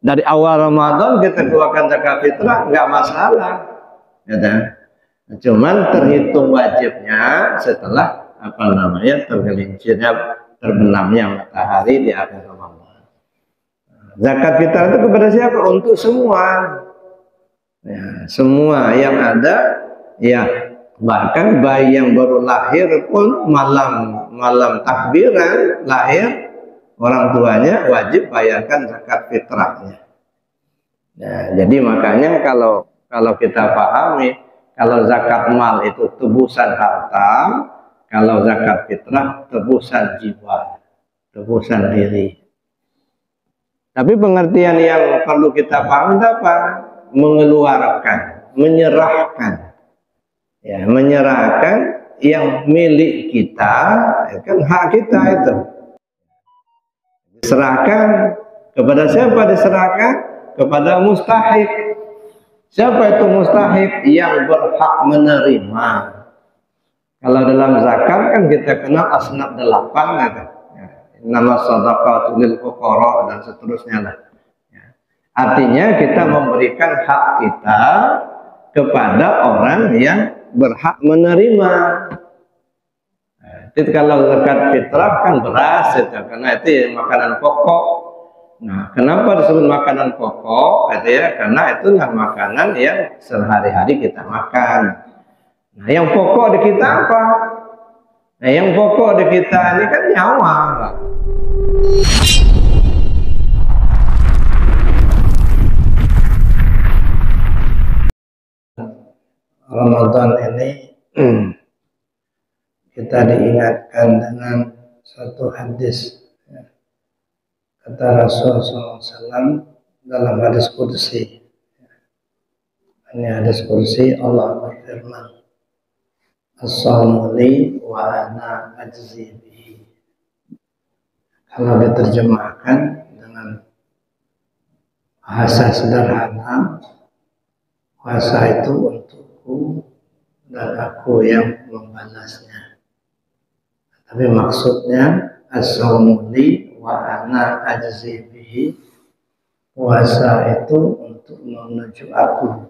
dari awal Ramadan kita keluarkan zakat fitrah nggak masalah, gitu. Cuman terhitung wajibnya setelah terbenamnya matahari di akhir Ramadan. Zakat fitrah itu kepada siapa? Untuk semua, ya, semua yang ada, ya, bahkan bayi yang baru lahir pun malam takbiran lahir, orang tuanya wajib bayarkan zakat fitrahnya. Nah, jadi makanya kalau kita pahami, kalau zakat mal itu tebusan harta, kalau zakat fitrah tebusan jiwa, tebusan diri. Tapi pengertian yang perlu kita pahami apa? Mengeluarkan, menyerahkan. Ya, menyerahkan yang milik kita, kan hak kita itu. Diserahkan kepada siapa? Diserahkan kepada mustahik. Siapa itu mustahik? Yang berhak menerima. Kalau dalam zakat kan kita kenal asnaf 8 gitu. Ya, nama shadaqatul lil fuqara dan seterusnya lah. Ya. Artinya kita memberikan hak kita kepada orang yang berhak menerima. Nah, itu kalau zakat fitrah kan beras itu, karena itu makanan pokok. Nah, kenapa disebut makanan pokok? Gitu ya, karena itulah makanan yang sehari-hari kita makan. Nah, yang pokok di kita apa? Nah, yang pokok di kita ini kan nyawa. Ramadan ini kita diingatkan dengan satu hadis. Kata Rasulullah SAW dalam hadis qudsi. Ini hadis qudsi, Allah berfirman, as-sawmu li wa ana ajzi bihi. Kalau diterjemahkan dengan bahasa sederhana, puasa itu untukku dan aku yang membalasnya. Tapi maksudnya as-sawmu li wa ana ajzi bihi, puasa itu untuk menuju aku.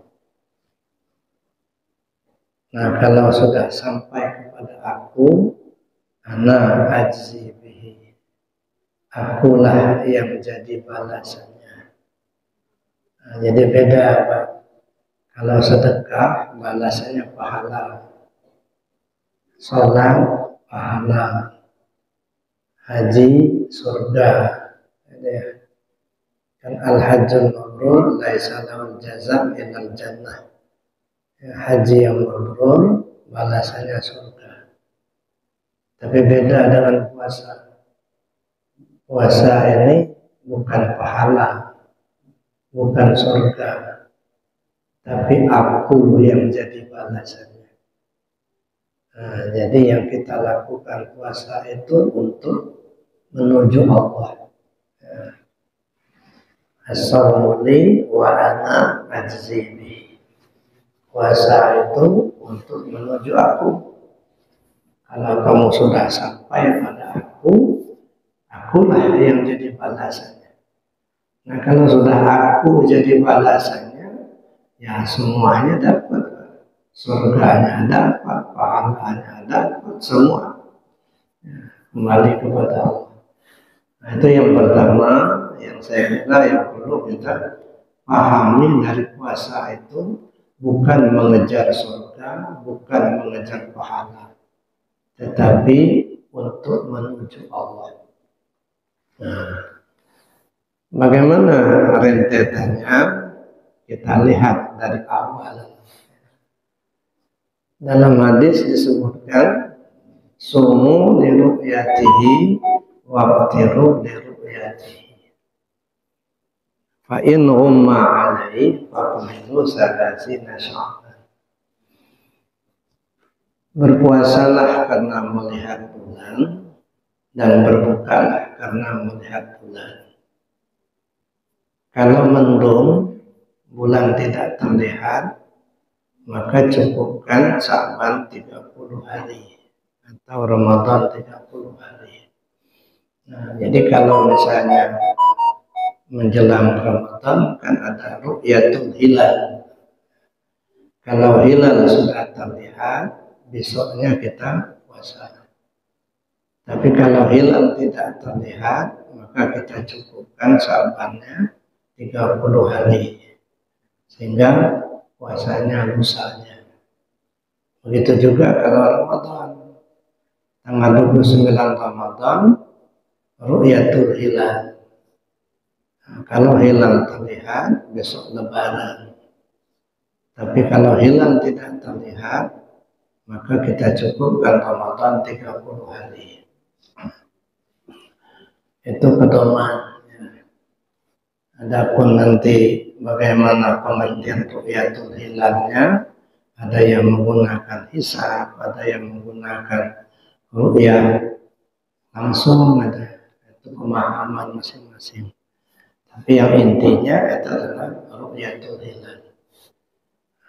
Nah, kalau sudah sampai kepada aku, ana ajzi bihi, akulah yang jadi balasannya. Nah, jadi beda, Pak. Kalau sedekah balasannya pahala, sholat pahala, haji surga. Kan al-hajjul mabrur laisa lahul jazaa illal jannah. Haji yang mabrur balasannya surga. Tapi beda dengan puasa. Puasa ini bukan pahala, bukan surga, tapi aku yang jadi balasannya. Nah, jadi yang kita lakukan puasa itu untuk menuju Allah. As-sawmu li wa ana ajzi bihi. Puasa itu untuk menuju aku. Kalau kamu sudah sampai pada akulah yang jadi balasannya. Nah, kalau sudah aku jadi balasannya, ya semuanya dapat. Surganya dapat, pahalanya dapat, semua. Ya, kembali kepada Allah. Nah, itu yang pertama yang saya kira yang perlu kita pahami dari puasa itu, bukan mengejar surga, bukan mengejar pahala, tetapi untuk menuju Allah. Nah, bagaimana rentetannya? Kita lihat dari awal. Dalam hadis disebutkan, sumu li ru'yatihi waqtiru li ru'yatihi. Fa in humma alaihi faqmilu salasina sya'ban. Berpuasalah karena melihat bulan dan berbukalah karena melihat bulan. Kalau mendung, bulan tidak terlihat, maka cukupkan Sya'ban 30 hari atau Ramadan 30 hari. Nah, jadi kalau misalnya menjelang Ramadan kan ada ru'yatul hilal. Kalau hilal sudah terlihat, besoknya kita puasa. Tapi kalau hilal tidak terlihat, maka kita cukupkan Sya'bannya 30 hari. Sehingga puasanya lusanya. Begitu juga kalau Ramadan. Tanggal 29 Ramadan, ru'yatul hilal. Nah, kalau hilal terlihat, besok Lebaran. Tapi kalau hilal tidak terlihat, maka kita cukupkan Ramadan 30 hari. Itu pedoman. Adapun nanti bagaimana pengertian ru'yatul hilalnya, ada yang menggunakan hisab, ada yang menggunakan ru'yah langsung, ada itu pemahaman masing-masing. Tapi yang intinya itu adalah ru'yatul hilal.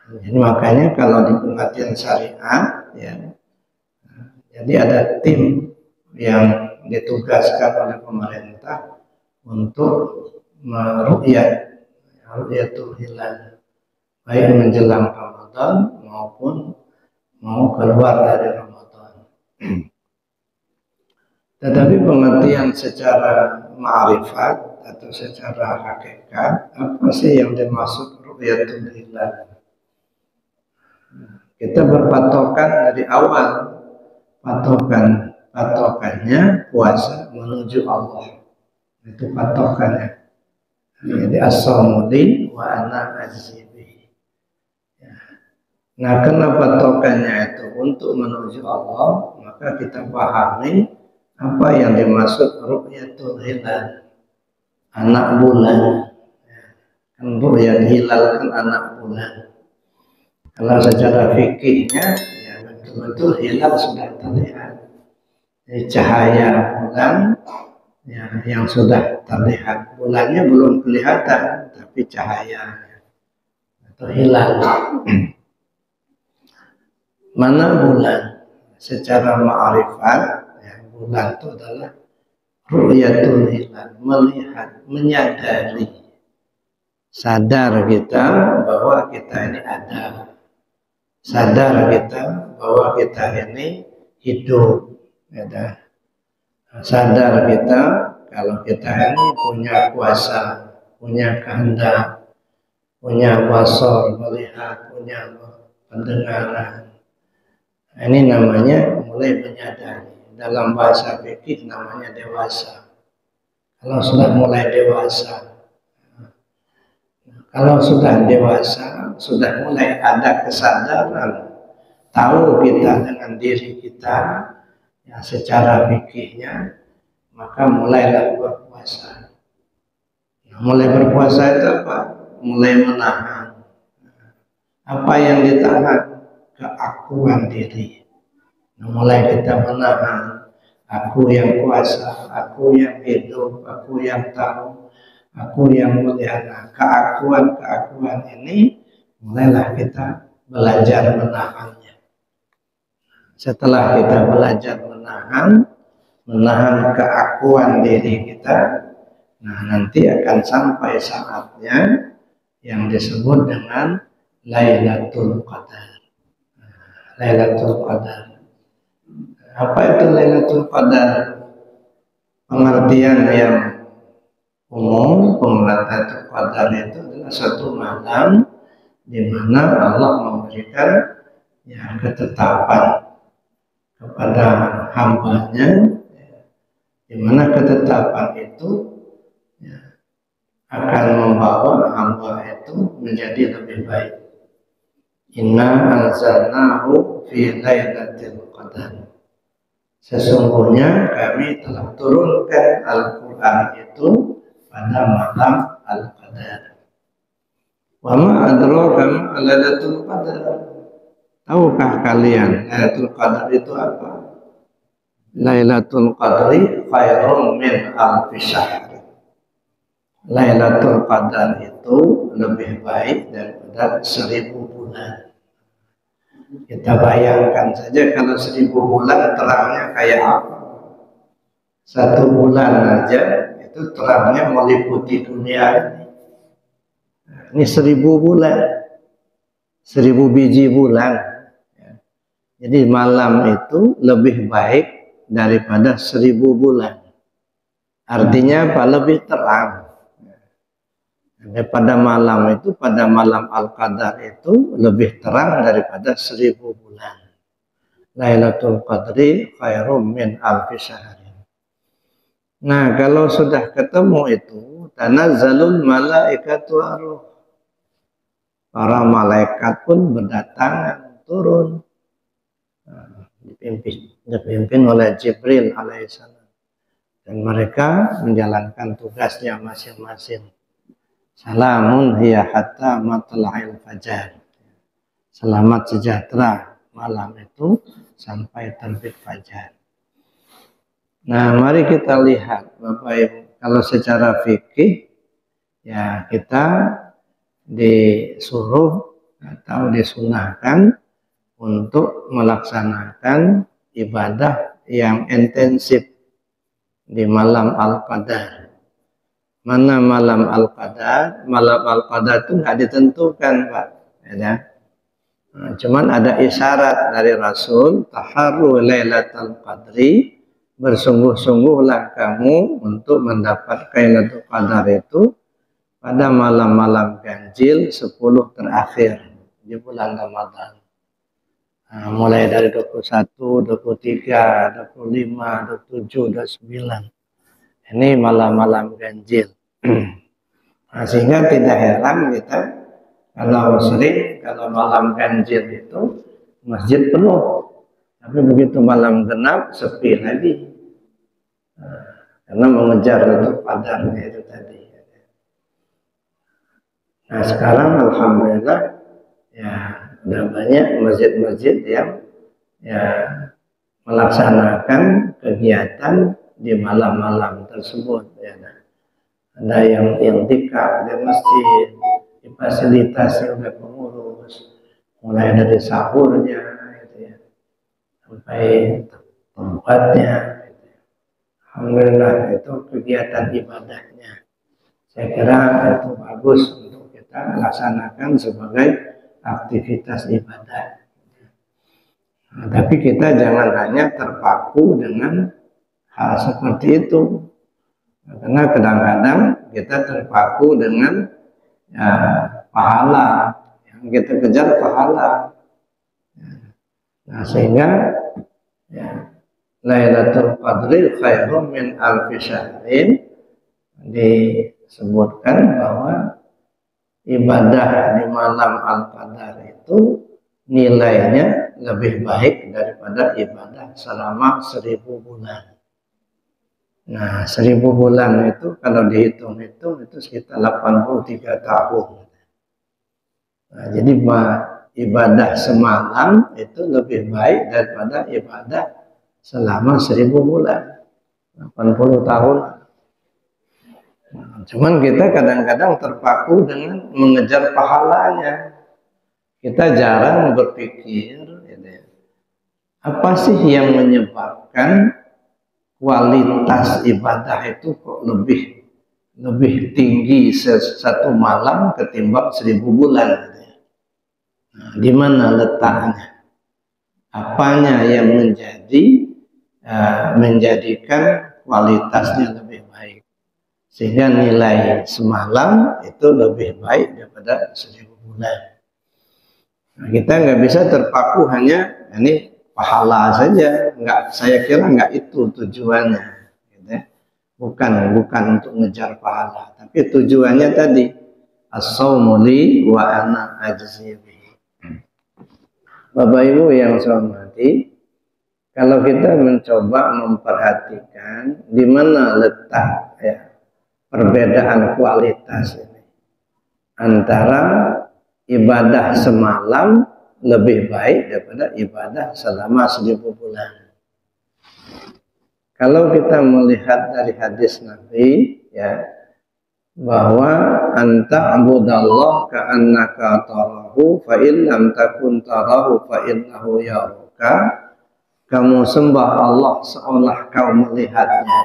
Jadi makanya kalau di pengertian syariat, ya, jadi ada tim yang ditugaskan oleh pemerintah untuk ru'yatul hilal, baik menjelang Ramadan maupun mau keluar dari Ramadan. Tetapi pengertian secara ma'rifat atau secara hakikat, apa sih yang dimaksud ru'yatul hilal? Kita berpatokan dari awal, patokannya puasa menuju Allah, itu patokannya. Jadi as-shaumu li wa ana ajzi bihi. Nah, karena patokannya itu untuk menuju Allah, maka kita pahami apa yang dimaksud ru'yatul hilal, anak bulan. Kan ru'yatul hilal kan anak bulan. Kalau secara fikihnya, ya betul-betul hilal sudah terlihat. Jadi cahaya bulan ya, yang sudah terlihat. Bulannya belum kelihatan, tapi cahayanya atau hilal. Mana bulan? Secara ma'rifat, ya, bulan itu adalah ru'yatul hilal, melihat, menyadari, sadar kita bahwa kita ini ada. Sadar kita bahwa kita ini hidup, ya. Sadar kita kalau kita ini punya kuasa, punya kehendak, punya basar, melihat, punya pendengaran. Ini namanya mulai menyadari. Dalam bahasa fikih namanya dewasa. Kalau sudah mulai dewasa, kalau sudah dewasa, sudah mulai ada kesadaran, tahu kita dengan diri kita, ya secara fikihnya, maka mulailah berpuasa. Nah, mulai berpuasa itu apa? Mulai menahan. Apa yang ditahan? Keakuan diri. Nah, mulai kita menahan. Aku yang kuasa, aku yang hidup, aku yang tahu, aku yang melihat. Nah, keakuan ini mulailah kita belajar menahannya. Setelah kita belajar menahan keakuan diri kita, nah nanti akan sampai saatnya yang disebut dengan Lailatul Qadar. Lailatul Qadar. Apa itu Lailatul Qadar? Pengertian yang umum, Lailatul Qadar itu adalah satu malam di mana Allah memberikan ya ketetapan kepada hambanya, di mana ketetapan itu ya, akan membawa hamba itu menjadi lebih baik. Inna anzalnahu fi lailatul qadar. Sesungguhnya kami telah turunkan Al-Quran itu pada malam Al-Qadar. Wa ma adraka ma lailatul qadar. Tahukah kalian Lailatul Qadar itu apa? Lailatul Qadri khairun min alfi syahr. Lailatul Qadar itu lebih baik daripada 1000 bulan. Kita bayangkan saja kalau 1000 bulan terangnya kayak apa. 1 bulan aja itu itu terangnya meliputi dunia ini. Ini 1000 bulan, 1000 biji bulan. Jadi malam itu lebih baik daripada 1000 bulan. Artinya apa? Lebih terang. Pada malam itu, pada malam Al-Qadar itu lebih terang daripada 1000 bulan. Lailatul Qadri khairum min alfi syahrin. Nah, kalau sudah ketemu itu, tanazzalul malaikatu waruh. Para malaikat pun berdatangan, turun. Dipimpin oleh Jibril alaihissalam. Dan mereka menjalankan tugasnya masing-masing. Salamun hiya hatta matla'il fajar. Selamat sejahtera malam itu sampai terbit fajar. Nah, mari kita lihat Bapak Ibu, kalau secara fikih ya kita disuruh atau disunahkan untuk melaksanakan ibadah yang intensif di malam Al-Qadar. Mana malam Al-Qadar? Malam Al-Qadar itu nggak ditentukan, Pak. Ya. Nah, cuman ada isyarat dari Rasul, taharru lailatul qadri, bersungguh-sungguhlah kamu untuk mendapat Lailatul Qadar itu pada malam-malam ganjil 10 terakhir di bulan Ramadan. Nah, mulai dari 21, 23, 25, 27, 29. Ini malam-malam ganjil. Nah, sehingga tidak heran kita kalau sering, kalau malam ganjil itu masjid penuh. Tapi begitu malam genap, sepi lagi. Nah, karena mengejar itu padannya itu tadi. Nah, sekarang alhamdulillah ya udah banyak masjid-masjid yang ya melaksanakan kegiatan di malam-malam tersebut. Ya. Ada yang i'tikaf di masjid, difasilitasi oleh pengurus, mulai dari sahurnya gitu ya, sampai tempatnya gitu ya. Alhamdulillah itu kegiatan ibadahnya saya kira itu bagus untuk kita laksanakan sebagai aktivitas ibadah. Nah, tapi kita jangan hanya terpaku dengan hal seperti itu, karena kadang-kadang kita terpaku dengan ya, pahala, yang kita kejar pahala. Nah, sehingga ya, Lailatul Qadri khairum min alfi syahrin, disebutkan bahwa ibadah di malam Al-Qadar itu nilainya lebih baik daripada ibadah selama 1000 bulan. Nah, 1000 bulan itu kalau dihitung-hitung itu sekitar 83 tahun. Nah, jadi ibadah semalam itu lebih baik daripada ibadah selama 1000 bulan, 80 tahun. Nah, cuman kita kadang-kadang terpaku dengan mengejar pahalanya. Kita jarang berpikir, gitu ya, apa sih yang menyebabkan kualitas ibadah itu kok lebih tinggi satu malam ketimbang 1000 bulan. Gitu ya. Nah, di mana letaknya? Apanya yang menjadikan kualitasnya lebih baik, sehingga nilai semalam itu lebih baik daripada 1000 bulan. Nah, kita nggak bisa terpaku hanya ini pahala saja, saya kira nggak itu tujuannya, gitu ya. Bukan untuk ngejar pahala, tapi tujuannya tadi as-shaumu li wa ana ajzi bihi. Bapak Ibu yang saya hormati, kalau kita mencoba memperhatikan di mana letak ya perbedaan kualitas ini antara ibadah semalam lebih baik daripada ibadah selama 1000 bulan. Kalau kita melihat dari hadis Nabi ya, bahwa anta abudallah ka'annaka tarahu fa in lam takun tarahu fa innahu yaraka. Kamu sembah Allah seolah kau melihatnya.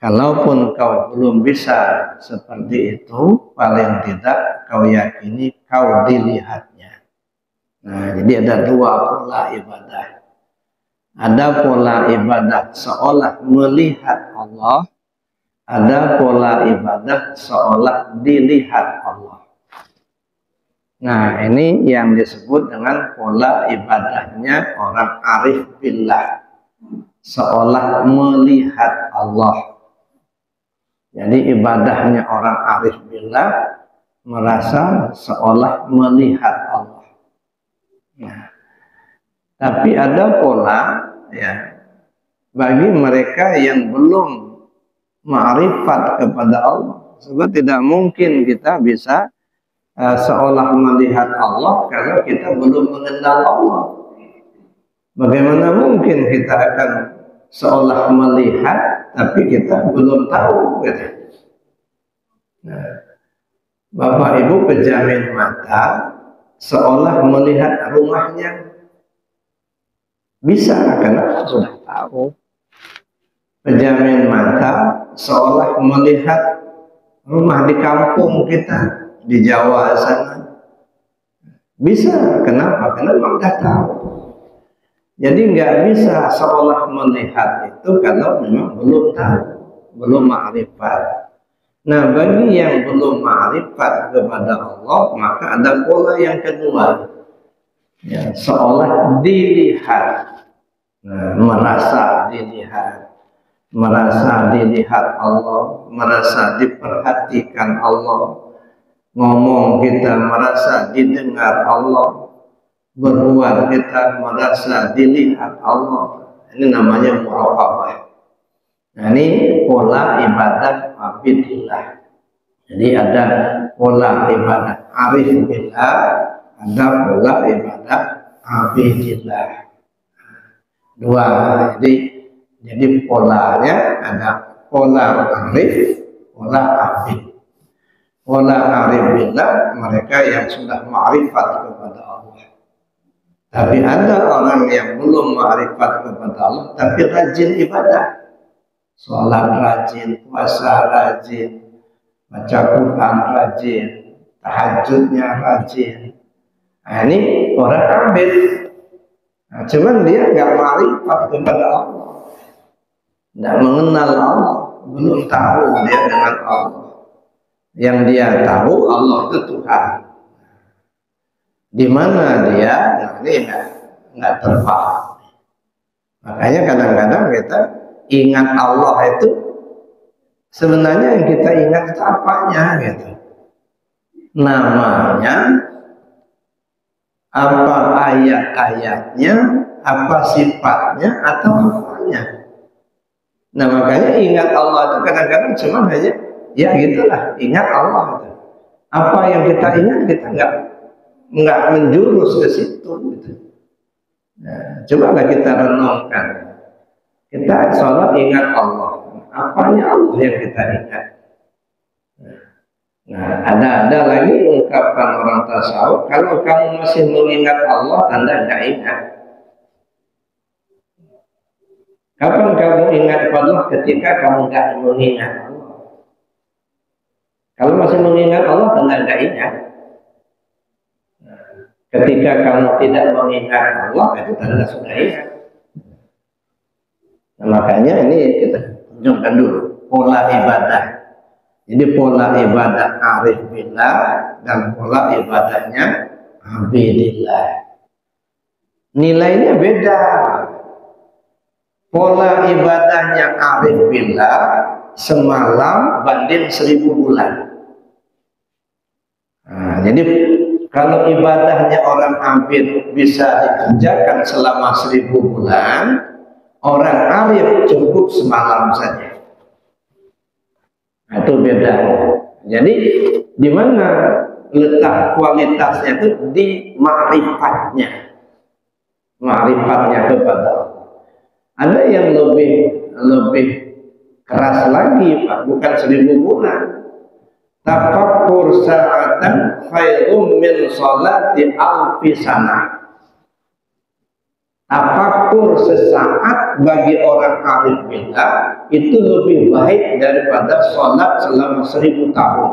Kalaupun kau belum bisa seperti itu, paling tidak kau yakini kau dilihatnya. Nah, jadi ada dua pola ibadah. Ada pola ibadah seolah melihat Allah, ada pola ibadah seolah dilihat Allah. Nah, ini yang disebut dengan pola ibadahnya orang arif billah, seolah melihat Allah. Jadi ibadahnya orang arif billah merasa seolah melihat Allah. Nah, tapi ada pola ya bagi mereka yang belum ma'rifat kepada Allah. Sebab tidak mungkin kita bisa seolah melihat Allah kalau kita belum mengenal Allah. Bagaimana mungkin kita akan seolah melihat tapi kita belum tahu gitu. Nah, Bapak Ibu pejamin mata seolah melihat rumahnya bisa karena sudah tahu. Pejamin mata seolah melihat rumah di kampung kita di Jawa sana bisa. Kenapa? Karena memang sudah tahu. Jadi nggak bisa seolah melihat itu kalau memang belum tahu, belum ma'rifat. Nah, bagi yang belum ma'rifat kepada Allah, maka ada pola yang kedua, ya, seolah dilihat. Nah, merasa dilihat Allah, merasa diperhatikan Allah. Ngomong kita merasa didengar Allah, berbuat kita merasa dilihat Allah. Ini namanya muraqabah. Nah, ini pola ibadah abidillah. Jadi ada pola ibadah arif billah, ada pola ibadah abidillah. Dua. Jadi polanya ada pola arif, pola abid. Pola arif billah mereka yang sudah ma'rifat kepada Allah. Tapi ada orang yang belum ma'rifat kepada Allah tapi rajin ibadah. Sholat rajin, puasa rajin, baca Quran rajin, tahajudnya rajin. Nah, ini orang abid. Nah, cuman dia nggak ma'rifat kepada Allah, nggak mengenal Allah, belum tahu dia dengan Allah. Yang dia tahu Allah itu Tuhan. Di mana dia? Nah, ini nggak terpaham. Makanya kadang-kadang kita ingat Allah itu sebenarnya yang kita ingat itu apanya gitu. Namanya, apa ayat-ayatnya, apa sifatnya, atau apanya. Nah, makanya ingat Allah itu kadang-kadang cuma hanya ya gitulah, ingat Allah itu. Apa yang kita ingat kita nggak menjurus ke situ gitu. Nah, cobalah kita renungkan. Kita sholat ingat Allah. Apanya Allah yang kita ingat? Nah, ada lagi ungkapan orang tasawuf. Kalau kamu masih mengingat Allah, tanda nggak ingat. Kapan kamu ingat Allah? Ketika kamu nggak mengingat Allah. Kalau masih mengingat Allah, tanda nggak ingat. Ketika kamu tidak mengingat Allah, itu tanda sudah ingat. Nah, makanya ini kita tunjukkan dulu pola ibadah. Jadi pola ibadah arif billah dan pola ibadahnya abidillah. Nilainya beda. Pola ibadahnya arif billah semalam banding 1000 bulan. Nah, jadi kalau ibadahnya orang abid bisa dikerjakan selama 1000 bulan, orang arif cukup semalam saja. Nah, itu beda. Jadi di mana letak kualitasnya itu di ma'rifatnya. Ma'rifatnya kepada Allah. Ada yang lebih keras lagi, Pak, bukan 1000 bulan. Tafakkur sa'atan khairum min sholati alfi sanah. Tafakkur tafakur sesaat bagi orang arif billah itu lebih baik daripada sholat selama 1000 tahun.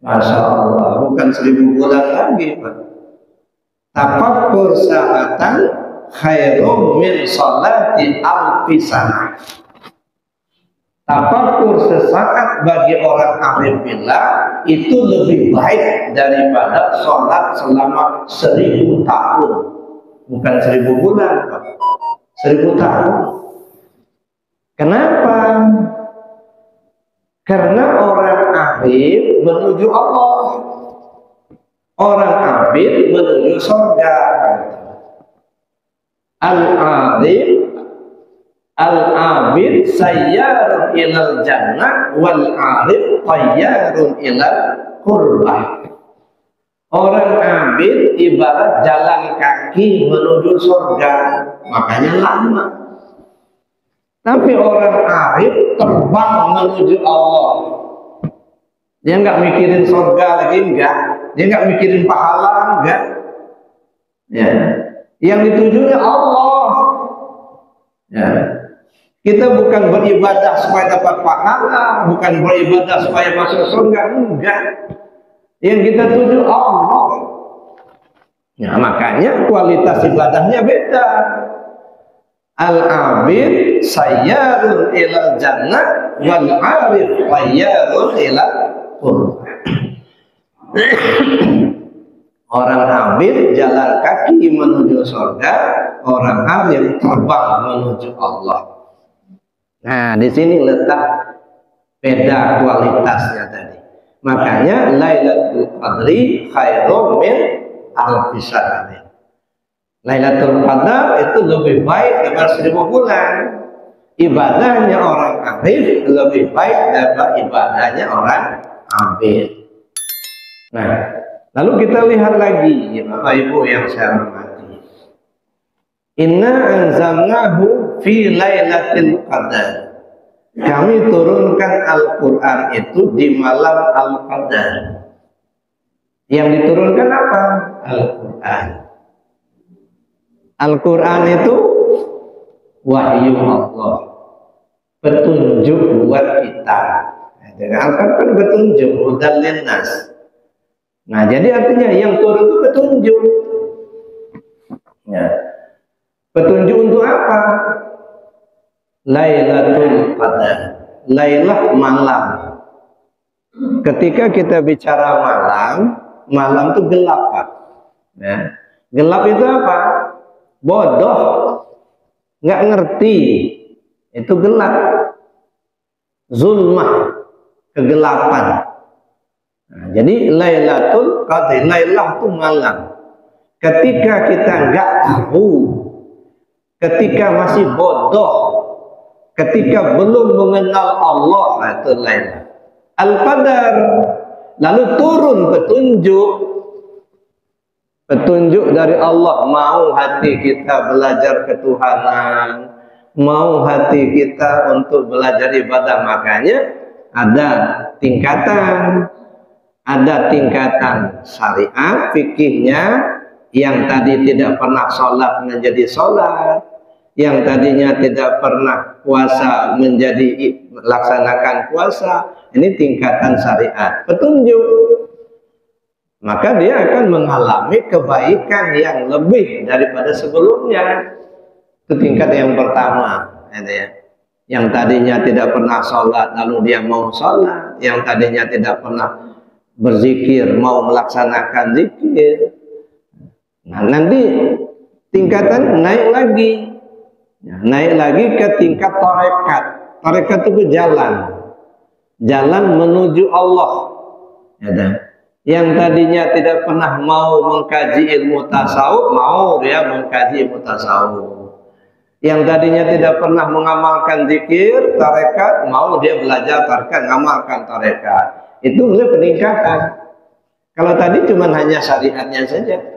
Masya Allah, bukan 1000 bulan lagi, Pak. Tafakur saatan khairum min sholati alfi sanah. Tafakur sesaat bagi orang arif billah itu lebih baik daripada sholat selama 1000 tahun. Bukan 1000 bulan, Pak. 1000 tahun. Kenapa? Karena orang arif menuju Allah. Orang arif menuju surga. Al-abid sayyarun ilal jannah wal arif tayyarun ilal qurbah. Orang abid ibarat jalan kaki menuju surga, makanya lama. Tapi orang arif terbang menuju Allah. Dia nggak mikirin surga lagi, enggak. Dia nggak mikirin pahala, enggak. Ya. Yang ditujunya Allah. Ya. Kita bukan beribadah supaya dapat pahala, bukan beribadah supaya masuk surga, enggak. Yang kita tuju Allah. Ya, makanya kualitas ibadahnya beda. Al-abid sayyarun ilal jannah wal arif tayyarun ilal qurbah. Orang abid jalan kaki menuju surga, orang arif terbang menuju Allah. Nah, di sini letak beda kualitasnya tadi. Makanya Lailatul Qadri khairum min alfi syahr. Lailatul Qadar itu lebih baik daripada 1000 bulan. Ibadahnya orang arif lebih baik daripada ibadahnya orang abid. Nah, lalu kita lihat lagi, Bapak Ibu yang saya hormati. Inna anzalnahu fi Lailatul Qadar. Kami turunkan Al-Quran itu di malam Al-Qadar. Yang diturunkan apa? Al-Quran. Al-Quran itu wahyu Allah, petunjuk buat kita. Al-Quran kan petunjuk, hudan linnas. Nah, jadi artinya yang turun itu petunjuk. Ya. Petunjuk untuk apa? Lailatul Qadar, Lailah malam. Ketika kita bicara malam, malam itu gelap, Pak. Ya. Gelap itu apa? Bodoh, nggak ngerti. Itu gelap. Zulmah, kegelapan. Nah, jadi Lailatul Qadar, Lailah itu malam. Ketika kita nggak tahu, ketika masih bodoh, ketika belum mengenal Allah, itu Lailah. Al-Qadar, lalu turun petunjuk dari Allah. Mau hati kita belajar ketuhanan, mau hati kita untuk belajar ibadah. Makanya ada tingkatan syariat fikihnya. Yang tadi tidak pernah sholat menjadi sholat, yang tadinya tidak pernah puasa menjadi laksanakan puasa. Ini tingkatan syariat petunjuk. Maka dia akan mengalami kebaikan yang lebih daripada sebelumnya. Itu tingkat yang pertama, ya. Yang tadinya tidak pernah sholat lalu dia mau sholat, yang tadinya tidak pernah berzikir mau melaksanakan zikir. Nah, nanti tingkatan naik lagi. Ya, naik lagi ke tingkat tarekat. Tarekat itu jalan menuju Allah. Ya, yang tadinya tidak pernah mau mengkaji ilmu tasawuf, mau dia mengkaji ilmu tasawuf. Yang tadinya tidak pernah mengamalkan zikir, tarekat, mau dia belajar tarekat, mengamalkan tarekat. Itu mulai peningkatan. Kalau tadi cuma hanya syariatnya saja.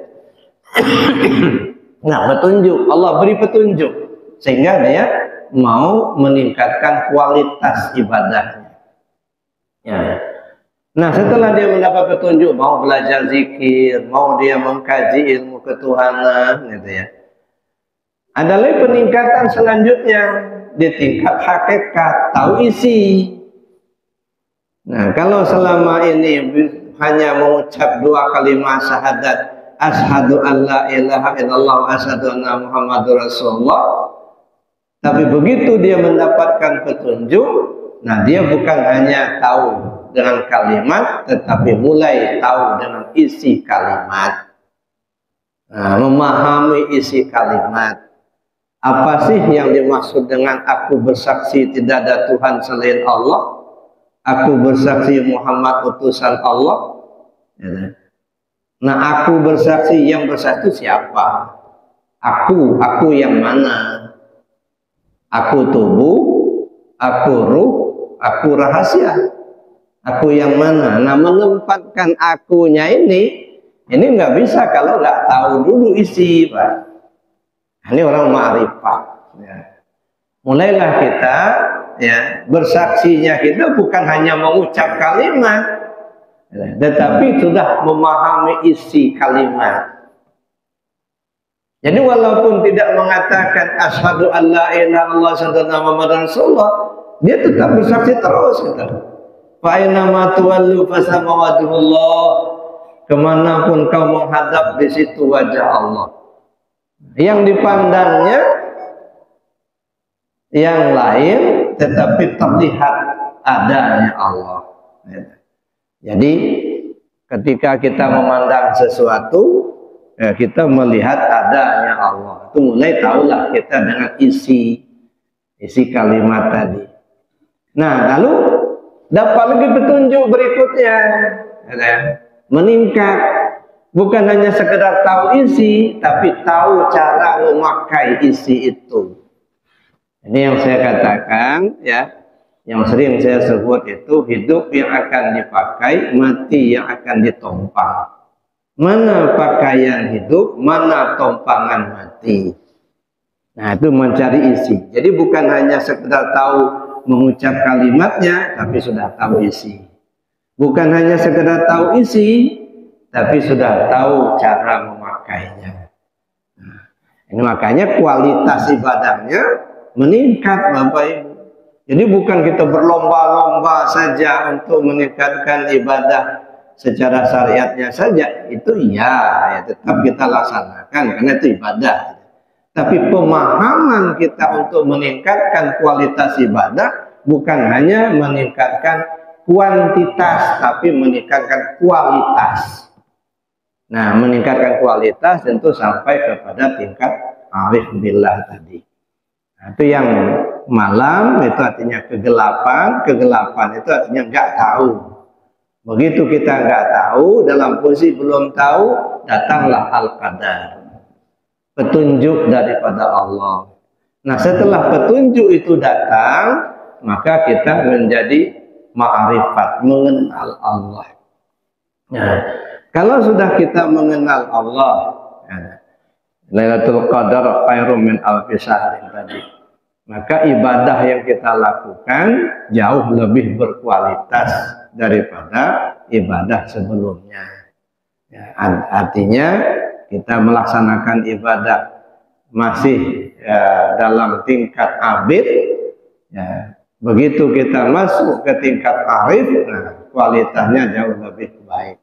Nah, petunjuk, Allah beri petunjuk sehingga dia mau meningkatkan kualitas ibadahnya. Ya. Nah, setelah dia mendapat petunjuk, mau belajar zikir, mau dia mengkaji ilmu ketuhanan, gitu ya. Adalah peningkatan selanjutnya di tingkat hakikat, tahu isi. Nah, kalau selama ini hanya mengucap dua kalimat syahadat, asyhadu an la ilaha illallah wa asyhadu anna muhammadur rasulullah, tapi begitu dia mendapatkan petunjuk, nah dia bukan hanya tahu dengan kalimat, tetapi mulai tahu dengan isi kalimat. Nah, memahami isi kalimat. Apa sih yang dimaksud dengan aku bersaksi tidak ada Tuhan selain Allah? Aku bersaksi Muhammad utusan Allah. Nah, aku bersaksi, yang bersaksi itu siapa? Aku yang mana? Aku tubuh, aku ruh, aku rahasia. Aku yang mana? Nah, menempatkan akunya ini nggak bisa kalau nggak tahu dulu isi, Pak. Ini orang ma'rifat. Ya. Mulailah kita, ya, bersaksinya kita bukan hanya mengucap kalimat, ya, tetapi sudah memahami isi kalimat. Jadi walaupun tidak mengatakan asyhadu an la ilaha illallah wa asyhadu anna muhammadar rasulullah, dia tetap bersaksi terus. Gitu. Fa inna ma tuwallu fasama wajhullah. Kemanapun kau menghadap, di situ wajah Allah. Yang dipandangnya yang lain, tetapi terlihat adanya Allah. Jadi ketika kita memandang sesuatu, ya, kita melihat adanya Allah. Itu mulai tahulah kita dengan isi kalimat tadi. Nah, lalu dapat lagi petunjuk berikutnya, ya, meningkat. Bukan hanya sekedar tahu isi, tapi tahu cara memakai isi itu. Ini yang saya katakan, ya, yang sering saya sebut itu hidup yang akan dipakai, mati yang akan ditompang. Mana pakaian hidup, mana tompangan mati. Nah, itu mencari isi. Jadi bukan hanya sekedar tahu mengucap kalimatnya, tapi sudah tahu isi. Bukan hanya sekedar tahu isi, tapi sudah tahu cara memakainya. Nah, ini makanya kualitas ibadahnya meningkat, Bapak Ibu. Jadi bukan kita berlomba-lomba saja untuk meningkatkan ibadah secara syariatnya saja, itu ya tetap kita laksanakan karena itu ibadah. Tapi pemahaman kita untuk meningkatkan kualitas ibadah bukan hanya meningkatkan kuantitas, tapi meningkatkan kualitas. Nah, meningkatkan kualitas tentu sampai kepada tingkat arif billah tadi. Nah, itu yang malam itu artinya kegelapan. Kegelapan itu artinya nggak tahu. Begitu kita nggak tahu, dalam posisi belum tahu, datanglah al-qadar, petunjuk daripada Allah. Nah, setelah petunjuk itu datang, maka kita menjadi ma'rifat, mengenal Allah. Nah, kalau sudah kita mengenal Allah, ya, Lailatul Qadar khairum min alfi syahrin tadi, maka ibadah yang kita lakukan jauh lebih berkualitas daripada ibadah sebelumnya. Ya, artinya kita melaksanakan ibadah masih, ya, dalam tingkat abid, ya, begitu kita masuk ke tingkat arif, nah, kualitasnya jauh lebih baik.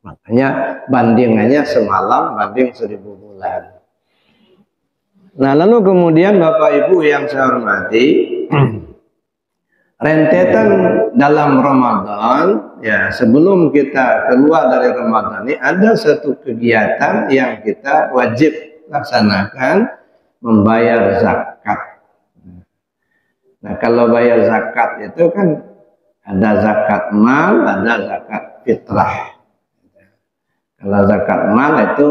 Makanya bandingannya semalam banding 1000 bulan. Nah, lalu kemudian Bapak Ibu yang saya hormati, rentetan dalam Ramadan, ya, sebelum kita keluar dari Ramadan ini ada satu kegiatan yang kita wajib laksanakan, membayar zakat. Nah, kalau bayar zakat itu kan ada zakat mal, ada zakat fitrah. Kalau zakat mal itu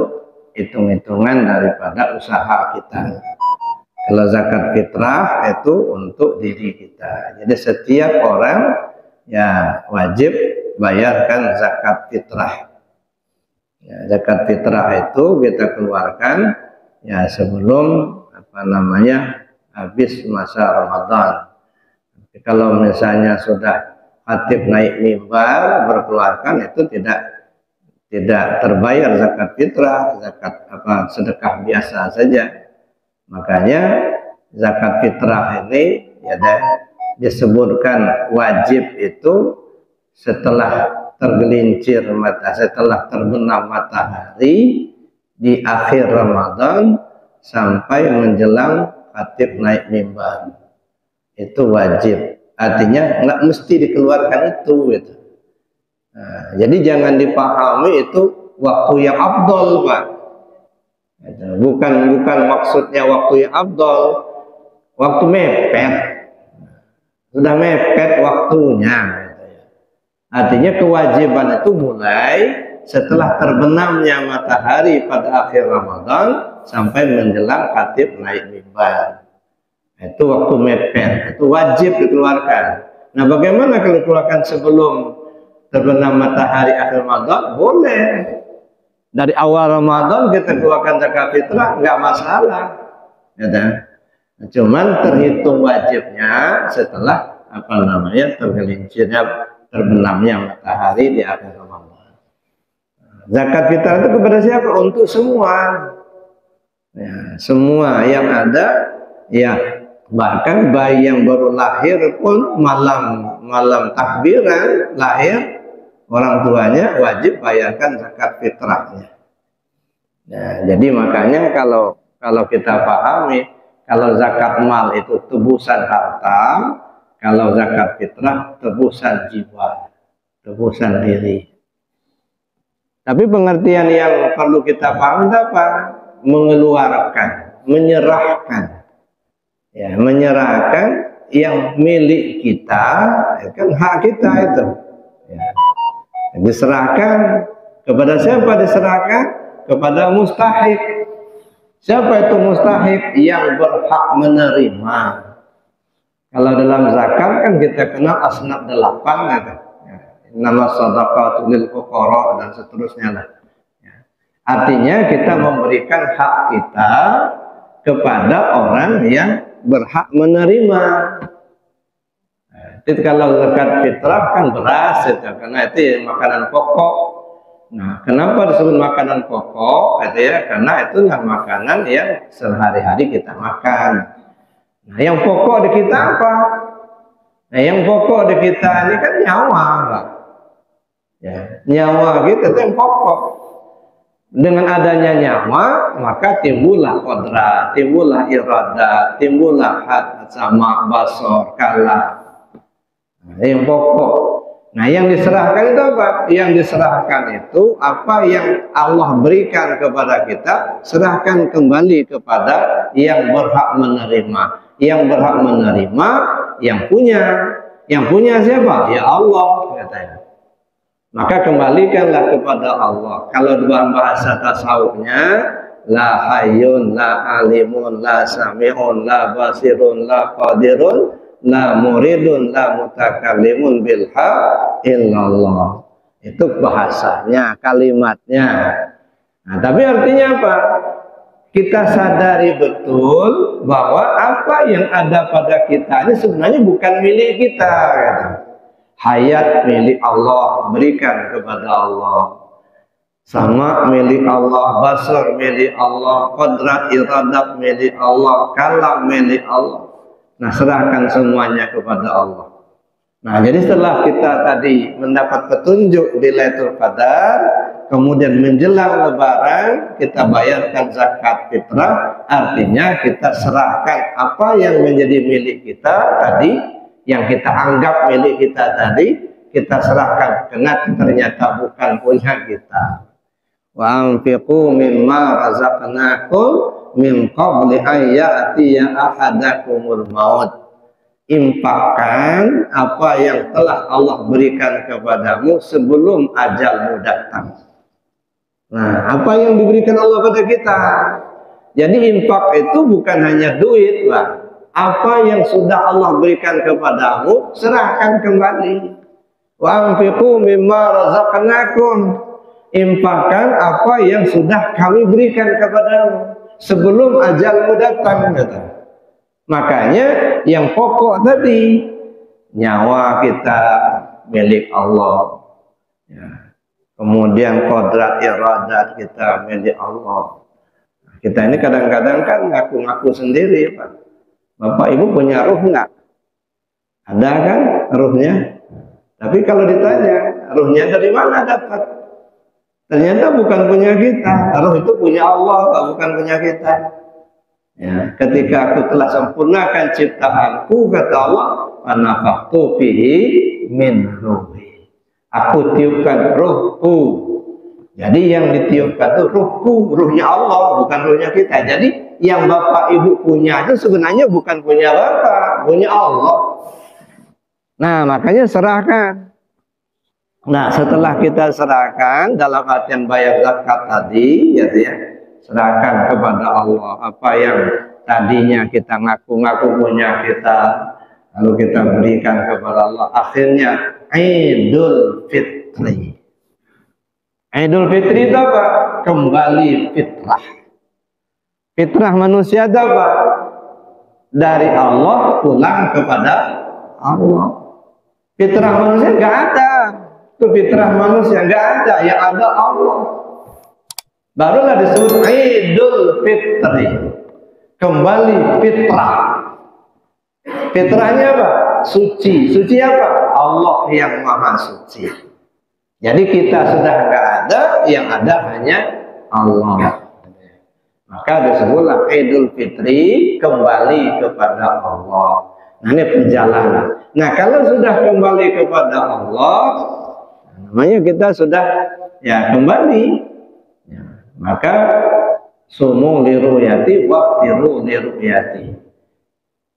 hitung-hitungan daripada usaha kita. Kalau zakat fitrah itu untuk diri kita. Jadi setiap orang, ya, wajib bayarkan zakat fitrah. Ya, zakat fitrah itu kita keluarkan, ya, sebelum habis masa Ramadan. Kalau misalnya sudah khatib naik mimbar berkeluarkan, itu tidak terbayar zakat fitrah, zakat sedekah biasa saja. Makanya zakat fitrah ini ya disebutkan wajib itu setelah tergelincir setelah terbenam matahari di akhir Ramadan sampai menjelang khatib naik mimbar. Itu wajib. Artinya nggak mesti dikeluarkan itu gitu. Nah, jadi jangan dipahami itu waktu yang afdol, Pak. Bukan maksudnya waktu yang afdol, waktu mepet. Sudah mepet waktunya. Artinya kewajiban itu mulai setelah terbenamnya matahari pada akhir Ramadan sampai menjelang khatib naik mimbar. Itu waktu mepet, itu wajib dikeluarkan. Nah, bagaimana kalau dikeluarkan sebelum terbenam matahari akhir Ramadan? Boleh. Dari awal Ramadan kita keluarkan zakat fitrah, nggak masalah. Ya, cuman terhitung wajibnya setelah tergelincirnya terbenamnya matahari di akhir Ramadan. Zakat fitrah itu kepada siapa? Untuk semua. Ya, semua yang ada, ya bahkan bayi yang baru lahir pun malam takbiran lahir, orang tuanya wajib bayarkan zakat fitrahnya. Nah, jadi makanya kalau kita pahami, kalau zakat mal itu tebusan harta, kalau zakat fitrah tebusan jiwa, tebusan diri. Tapi pengertian yang perlu kita pahami apa? Mengeluarkan, menyerahkan. Ya, menyerahkan yang milik kita, kan hak kita itu. Ya. Diserahkan kepada siapa? Diserahkan kepada mustahik. Siapa itu mustahik? Yang berhak menerima. Kalau dalam zakat kan kita kenal asnaf 8 gitu. Ya. Nama shadaqatul lil fuqara dan seterusnya lah. Ya. Artinya kita memberikan hak kita kepada orang yang berhak menerima. Jadi kalau zakat fitrah kan beras itu, karena itu makanan pokok. Nah, kenapa disebut makanan pokok? Gitu ya, karena itulah makanan yang sehari-hari kita makan. Nah, yang pokok di kita apa? Nah, yang pokok di kita ini kan nyawa, Pak. Ya, nyawa kita itu yang pokok. Dengan adanya nyawa, maka timbullah kodrat, timbullah iradat, timbullah had, sama, basor, kalam. Nah, yang pokok. Nah, yang diserahkan itu apa? Yang diserahkan itu apa yang Allah berikan kepada kita, serahkan kembali kepada yang berhak menerima. Yang berhak menerima, yang punya. Yang punya siapa? Ya Allah, katanya. Maka kembalikanlah kepada Allah. Kalau dalam bahasa tasawufnya, la hayyun, la alimun, la sami'un, la basirun, la qadirun, la muridun, la mutakallimun bilha illallah. Itu bahasanya, kalimatnya. Nah, tapi artinya apa? Kita sadari betul bahwa apa yang ada pada kita ini sebenarnya bukan milik kita. Gitu. Hayat milik Allah, berikan kepada Allah. Sama milik Allah, basar milik Allah, kodrat iradat milik Allah, kalam milik Allah. Nah, serahkan semuanya kepada Allah. Nah, jadi setelah kita tadi mendapat petunjuk di Lailatul Qadar, kemudian menjelang Lebaran kita bayarkan zakat fitrah, artinya kita serahkan apa yang menjadi milik kita tadi, yang kita anggap milik kita tadi, kita serahkan karena ternyata bukan punya kita. Wa anfiqu mimma razaqnakum min qabli an ya'tiya ahadakumul maut. Infakkan apa yang telah Allah berikan kepadamu sebelum ajalmu datang. Nah, apa yang diberikan Allah pada kita? Jadi infak itu bukan hanya duit, Pak. Apa yang sudah Allah berikan kepadamu, serahkan kembali. Wa anfiqu mimma razaqnakum. Infakkan apa yang sudah kami berikan kepadamu sebelum ajalmu datang, kata. Makanya yang pokok tadi, nyawa kita milik Allah, ya. Kemudian kodrat iradat kita milik Allah. Kita ini kadang-kadang kan ngaku-ngaku sendiri, Pak. Bapak Ibu punya ruh nggak? Ada kan ruhnya? Tapi kalau ditanya, ruhnya dari mana dapat? Ternyata bukan punya kita. Ruh itu punya Allah, bukan punya kita. Ya, ketika aku telah sempurnakan ciptaanku, kata Allah, "Anafakhtu fihi min ruhi." Aku tiupkan ruhku. Jadi yang ditiupkan itu ruhku, ruhnya Allah, bukan ruhnya kita. Jadi yang Bapak Ibu punya itu sebenarnya bukan punya Bapak, punya Allah. Nah, makanya serahkan. Nah, setelah kita serahkan dalam artian bayar zakat tadi, ya, serahkan kepada Allah apa yang tadinya kita ngaku-ngaku punya kita, lalu kita berikan kepada Allah. Akhirnya Idul Fitri. Idul Fitri itu apa? Kembali fitrah. Fitrah manusia itu apa? Dari Allah pulang kepada Allah. Fitrah manusia nggak ada. Itu fitrah manusia nggak ada. Yang ada Allah. Barulah disebut Idul Fitri. Kembali fitrah. Fitrahnya apa? Suci. Suci apa? Allah yang maha suci. Jadi kita sudah nggak ada, yang ada hanya Allah. Maka disebutlah Idul Fitri, kembali kepada Allah. Nah, ini perjalanan. Nah, kalau sudah kembali kepada Allah, namanya kita sudah ya kembali. Ya, maka sumu liruyati, waqtiru liruyati.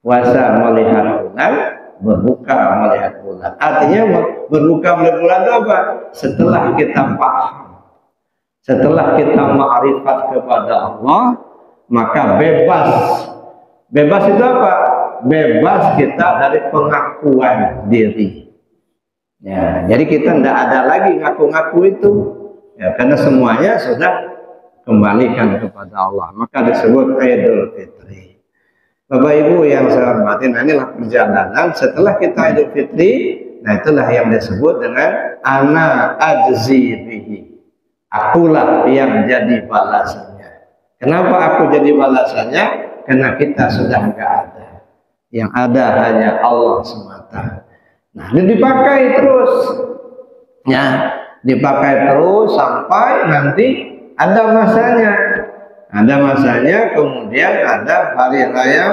Puasa melihat bulan, berbuka melihat bulan. Artinya berbuka melihat bulan itu apa? Setelah kita paham, setelah kita ma'rifat kepada Allah, maka bebas. Bebas itu apa? Bebas kita dari pengakuan diri. Ya, jadi kita tidak ada lagi ngaku-ngaku itu. Ya, karena semuanya sudah kembalikan kepada Allah. Maka disebut Idul Fitri. Bapak Ibu yang saya hormati, nah inilah perjalanan setelah kita Idul Fitri. Nah, itulah yang disebut dengan ana ajzi bihi. Akulah yang jadi balasannya. Kenapa aku jadi balasannya? Karena kita sudah enggak ada. Yang ada hanya Allah semata. Nah, ini dipakai terus. Ya, dipakai terus sampai nanti ada masanya. Ada masanya, kemudian ada hari raya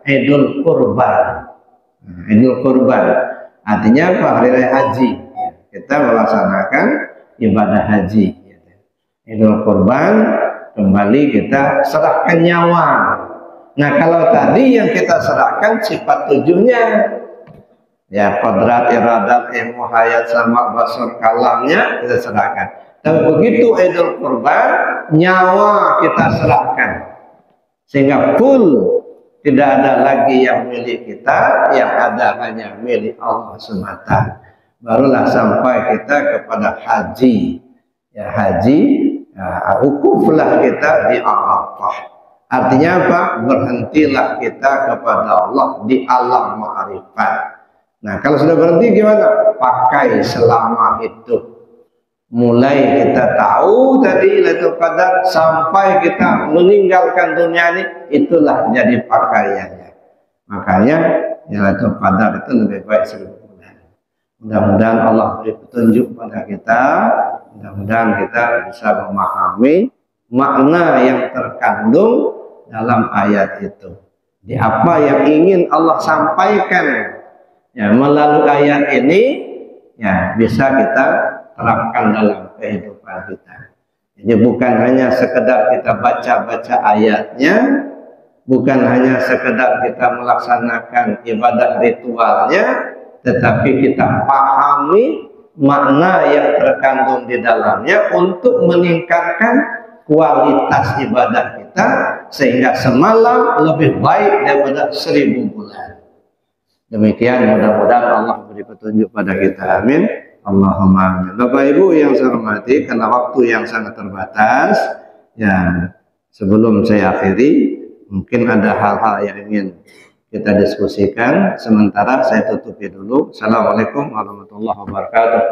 Idul Kurban. Idul Kurban artinya apa? Hari raya haji. Kita melaksanakan ibadah haji. Idul Kurban, kembali kita serahkan nyawa. Nah, kalau tadi yang kita serahkan sifat tujuhnya, ya kodrat, iradat, ilmu, hayat, sama basur, kalamnya kita serahkan. Dan begitu Idul Kurban, nyawa kita serahkan, sehingga full, tidak ada lagi yang milik kita, yang ada hanya milik Allah semata. Barulah sampai kita kepada haji. Ya, haji, ya, wukuflah kita di Arafah. Artinya apa? Berhentilah kita kepada Allah di alam ma'rifat. Nah, kalau sudah berhenti gimana? Pakai selama hidup. Mulai kita tahu tadi Lailatul Qadar sampai kita meninggalkan dunia ini, itulah jadi pakaiannya. Makanya Lailatul Qadar itu lebih baik 1000 bulan. Mudah-mudahan Allah beri petunjuk pada kita. Mudah-mudahan kita bisa memahami makna yang terkandung dalam ayat itu. Di apa yang ingin Allah sampaikan ya melalui ayat ini, ya bisa kita terapkan dalam kehidupan kita. Jadi bukan hanya sekedar kita baca-baca ayatnya, bukan hanya sekedar kita melaksanakan ibadah ritualnya, tetapi kita pahami makna yang terkandung di dalamnya untuk meningkatkan kualitas ibadah kita, sehingga semalam lebih baik daripada 1000 bulan. Demikian, mudah-mudahan Allah beri petunjuk pada kita. Amin. Allahumma amin. Bapak Ibu yang saya hormati, karena waktu yang sangat terbatas, ya sebelum saya akhiri, mungkin ada hal-hal yang ingin kita diskusikan. Sementara saya tutupi dulu. Assalamualaikum warahmatullahi wabarakatuh.